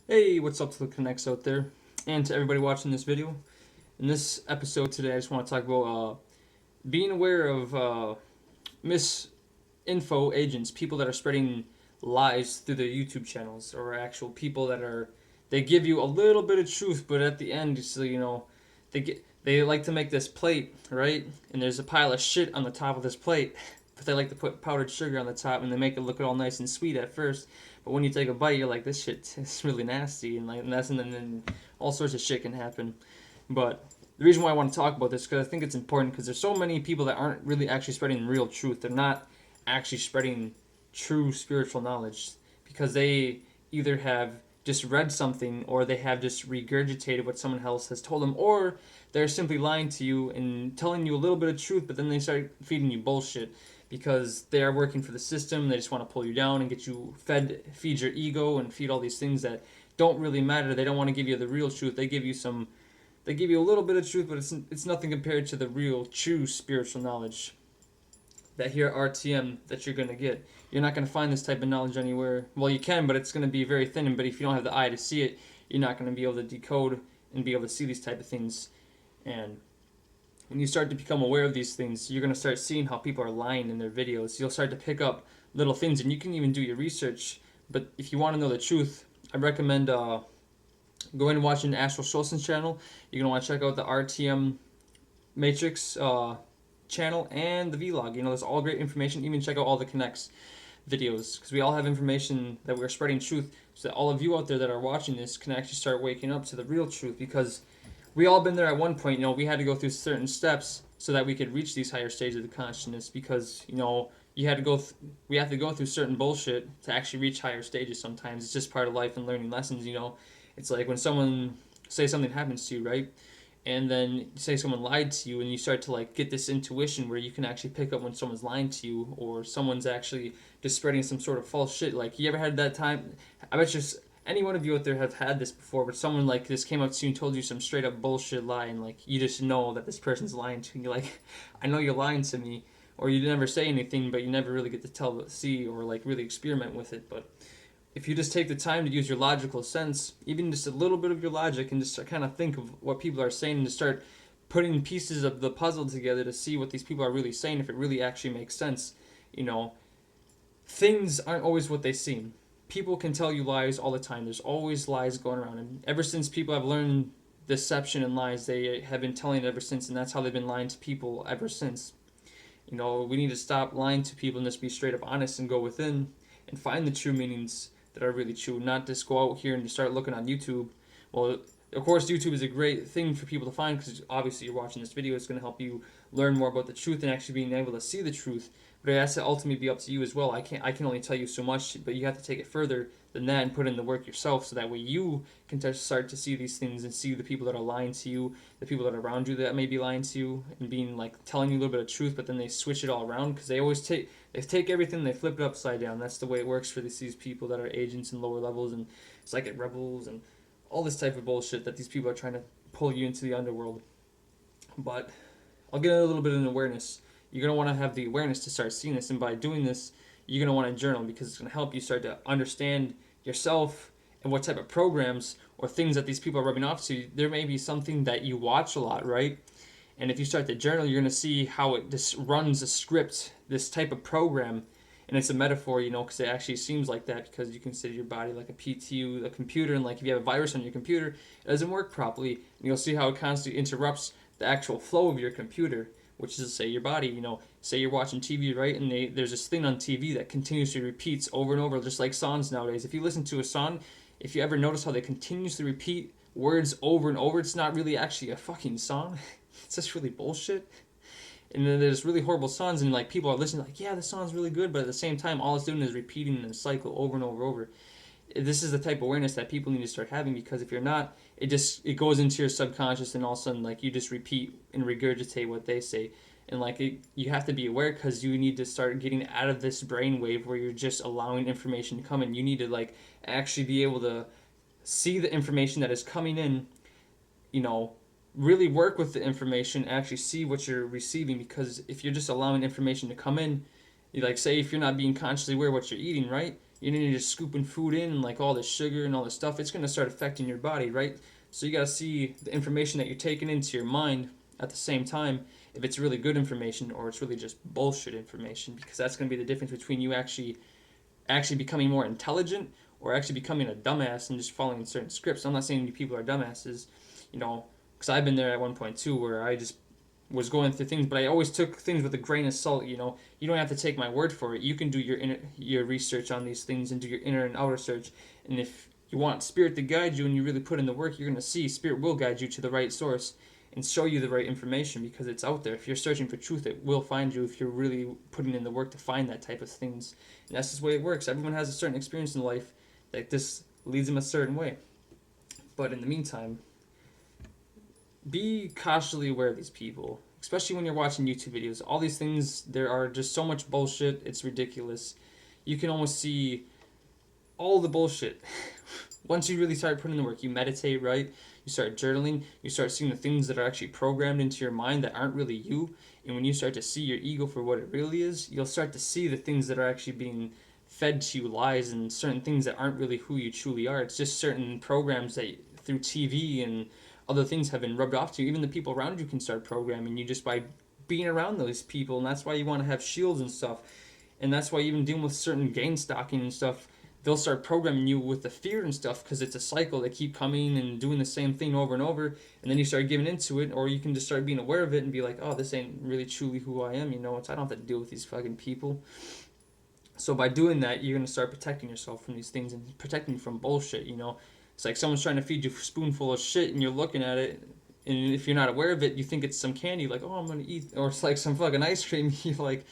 Hey, what's up to the connects out there, and to everybody watching this video. In this episode today, I just want to talk about being aware of misinfo agents, people that are spreading lies through their YouTube channels, or actual people that are they give you a little bit of truth, but at the end, so they like to make this plate, right? And there's a pile of shit on the top of this plate, but they like to put powdered sugar on the top, and they make it look all nice and sweet at first. But when you take a bite, you're like, this shit is really nasty, and then all sorts of shit can happen. But the reason why I want to talk about this is because I think it's important because there's so many people that aren't really actually spreading real truth. They're not actually spreading true spiritual knowledge because they either have just read something or they have just regurgitated what someone else has told them, or they're simply lying to you and telling you a little bit of truth, but then they start feeding you bullshit because they are working for the system. They just want to pull you down and get you feed your ego and feed all these things that don't really matter. They don't want to give you the real truth. They give you a little bit of truth, but it's nothing compared to the real, true spiritual knowledge that here at RTM that you're gonna get. You're not gonna find this type of knowledge anywhere. Well, you can, but it's gonna be very thin. But if you don't have the eye to see it, you're not gonna be able to decode and be able to see these type of things. And when you start to become aware of these things, you're gonna start seeing how people are lying in their videos. You'll start to pick up little things, and you can even do your research. But if you want to know the truth, I recommend going and watching Astral Schulzen's channel. You're gonna want to check out the RTM Matrix channel and the vlog. There's all great information. Even check out all the connects videos because we all have information that we're spreading truth, so that all of you out there that are watching this can actually start waking up to the real truth. Because we all been there at one point. We had to go through certain steps so that we could reach these higher stages of the consciousness. Because you had to we have to go through certain bullshit to actually reach higher stages. Sometimes it's just part of life and learning lessons. It's like when someone say something happens to you, right? And then say someone lied to you, and you start to like get this intuition where you can actually pick up when someone's lying to you, or someone's actually just spreading some sort of false shit. Like, you ever had that time? I bet just any one of you out there have had this before, but someone like this came up to you and told you some straight up bullshit lie, and like you just know that this person's lying to you. You're like, I know you're lying to me, or you never say anything, but you never really get to see, or like really experiment with it. But if you just take the time to use your logical sense, even just a little bit of your logic, and just kind of think of what people are saying, and to start putting pieces of the puzzle together to see what these people are really saying, if it really actually makes sense, you know, things aren't always what they seem. People can tell you lies all the time. There's always lies going around, and ever since people have learned deception and lies, they have been telling it ever since, and that's how they've been lying to people ever since. We need to stop lying to people and just be straight up honest and go within and find the true meanings that are really true, not just go out here and just start looking on YouTube. Well, of course, YouTube is a great thing for people to find because obviously you're watching this video. It's going to help you learn more about the truth and actually being able to see the truth. But it has to ultimately be up to you as well. I can only tell you so much, but you have to take it further than that and put in the work yourself, so that way you can start to see these things and see the people that are lying to you, the people that are around you that may be lying to you, and being like telling you a little bit of truth, but then they switch it all around because they take everything and they flip it upside down. That's the way it works for these people that are agents and lower levels and psychic rebels and all this type of bullshit that these people are trying to pull you into the underworld. But I'll get a little bit of an awareness. You're going to want to have the awareness to start seeing this, and by doing this, you're going to want to journal because it's going to help you start to understand yourself and what type of programs or things that these people are rubbing off to you. There may be something that you watch a lot, right? And if you start to journal, you're going to see how it just runs a script, this type of program. And it's a metaphor, because it actually seems like that, because you consider your body like a PTU, a computer, and like if you have a virus on your computer, it doesn't work properly. And you'll see how it constantly interrupts the actual flow of your computer, which is, say, your body. Say you're watching TV, right? And there's this thing on TV that continuously repeats over and over, just like songs nowadays. If you listen to a song, if you ever notice how they continuously repeat words over and over, it's not really actually a fucking song. It's just really bullshit. And then there's really horrible songs, and like people are listening, like, yeah, this song's really good, but at the same time, all it's doing is repeating in a cycle over and over and over. This is the type of awareness that people need to start having, because if you're not, it goes into your subconscious, and all of a sudden, like, you just repeat and regurgitate what they say. And like you have to be aware, because you need to start getting out of this brainwave where you're just allowing information to come in. You need to like actually be able to see the information that is coming in, you know, really work with the information, actually see what you're receiving. Because if you're just allowing information to come in, like, say if you're not being consciously aware of what you're eating, right, you're just scooping food in and like all this sugar and all this stuff, it's gonna start affecting your body, right? So you gotta see the information that you're taking into your mind at the same time, if it's really good information or it's really just bullshit information, because that's gonna be the difference between you actually becoming more intelligent or actually becoming a dumbass and just following certain scripts. I'm not saying you people are dumbasses, you know, because I've been there at one point too, where I just was going through things, but I always took things with a grain of salt. You know, you don't have to take my word for it. You can do your research on these things and do your inner and outer search. And if you want spirit to guide you and you really put in the work, you're gonna see spirit will guide you to the right source and show you the right information because it's out there. If you're searching for truth, it will find you if you're really putting in the work to find that type of things. And that's just the way it works. Everyone has a certain experience in life that this leads them a certain way. But in the meantime, be cautiously aware of these people, especially when you're watching YouTube videos. All these things, there are just so much bullshit, it's ridiculous. You can almost see all the bullshit. Once you really start putting in the work, you meditate, right? You start journaling, you start seeing the things that are actually programmed into your mind that aren't really you. And when you start to see your ego for what it really is, you'll start to see the things that are actually being fed to you, lies and certain things that aren't really who you truly are. It's just certain programs that through TV and other things have been rubbed off to you. Even the people around you can start programming you just by being around those people. And that's why you want to have shields and stuff. And that's why even dealing with certain gain stocking and stuff, they'll start programming you with the fear and stuff because it's a cycle. They keep coming and doing the same thing over and over, and then you start giving into it, or you can just start being aware of it and be like, oh, this ain't really truly who I am, you know, I don't have to deal with these fucking people. So by doing that, you're going to start protecting yourself from these things and protecting you from bullshit, you know. It's like someone's trying to feed you a spoonful of shit and you're looking at it, and if you're not aware of it, you think it's some candy, like, oh, I'm going to eat, or it's like some fucking ice cream, you're like,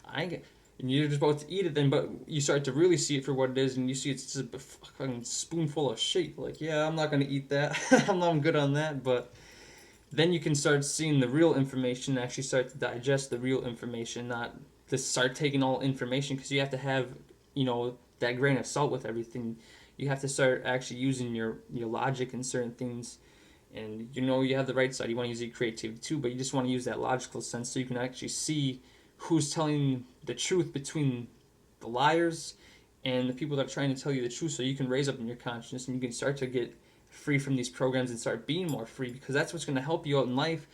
I ain't and you're just about to eat it then, but you start to really see it for what it is, and you see it's just a fucking spoonful of shit. Like, yeah, I'm not gonna eat that. I'm good on that. But then you can start seeing the real information, and actually start to digest the real information, not just start taking all information, because you have to have, you know, that grain of salt with everything. You have to start actually using your logic in certain things. And you know you have the right side. You want to use your creativity too, but you just want to use that logical sense so you can actually see who's telling the truth between the liars and the people that are trying to tell you the truth, so you can raise up in your consciousness and you can start to get free from these programs and start being more free, because that's what's going to help you out in life.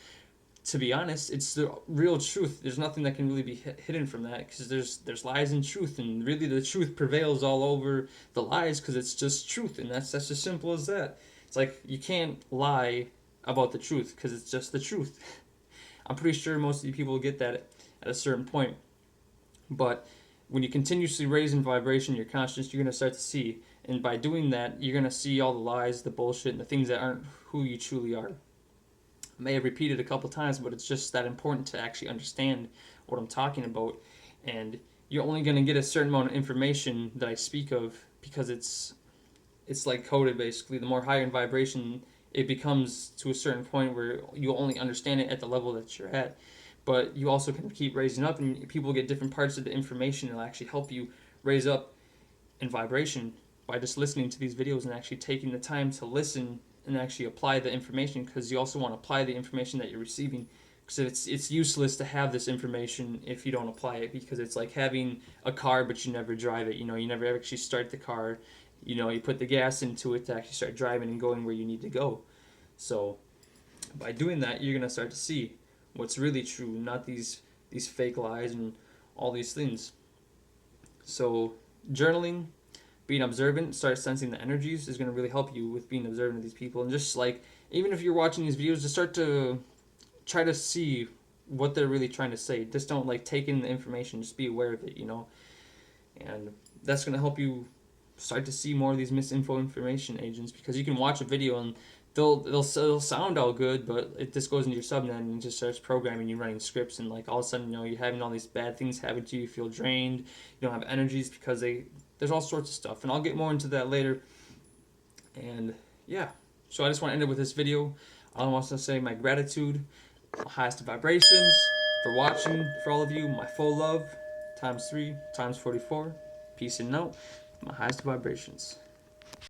To be honest, it's the real truth. There's nothing that can really be hidden from that, because there's lies and truth, and really the truth prevails all over the lies because it's just truth, and that's as simple as that. It's like you can't lie about the truth because it's just the truth. I'm pretty sure most of you people get that at a certain point. But when you continuously raise in vibration your consciousness, you're going to start to see. And by doing that, you're going to see all the lies, the bullshit, and the things that aren't who you truly are. I may have repeated a couple times, but it's just that important to actually understand what I'm talking about. And you're only going to get a certain amount of information that I speak of, because it's like coded basically. The more higher in vibration it becomes to a certain point where you'll only understand it at the level that you're at. But you also can keep raising up, and people get different parts of the information. It'll actually help you raise up in vibration by just listening to these videos and actually taking the time to listen and actually apply the information, because you also want to apply the information that you're receiving, because it's useless to have this information if you don't apply it, because it's like having a car but you never drive it. You know, you never actually start the car. You know, you put the gas into it to actually start driving and going where you need to go. So by doing that, you're going to start to see what's really true, not these fake lies and all these things. So journaling, being observant, start sensing the energies, is going to really help you with being observant of these people. And just like, even if you're watching these videos, just start to try to see what they're really trying to say. Just don't like take in the information, just be aware of it, you know. And that's going to help you start to see more of these misinformation agents, because you can watch a video and they'll sound all good, but it just goes into your subnet and it just starts programming you, running scripts, and like all of a sudden, you know, you're having all these bad things happen to you. You feel drained, you don't have energies, because there's all sorts of stuff, and I'll get more into that later. And yeah, so I just want to end it with this video. I want to say my gratitude, my highest vibrations for watching, for all of you, my full love times 3 times 44. Peace and out, my highest vibrations.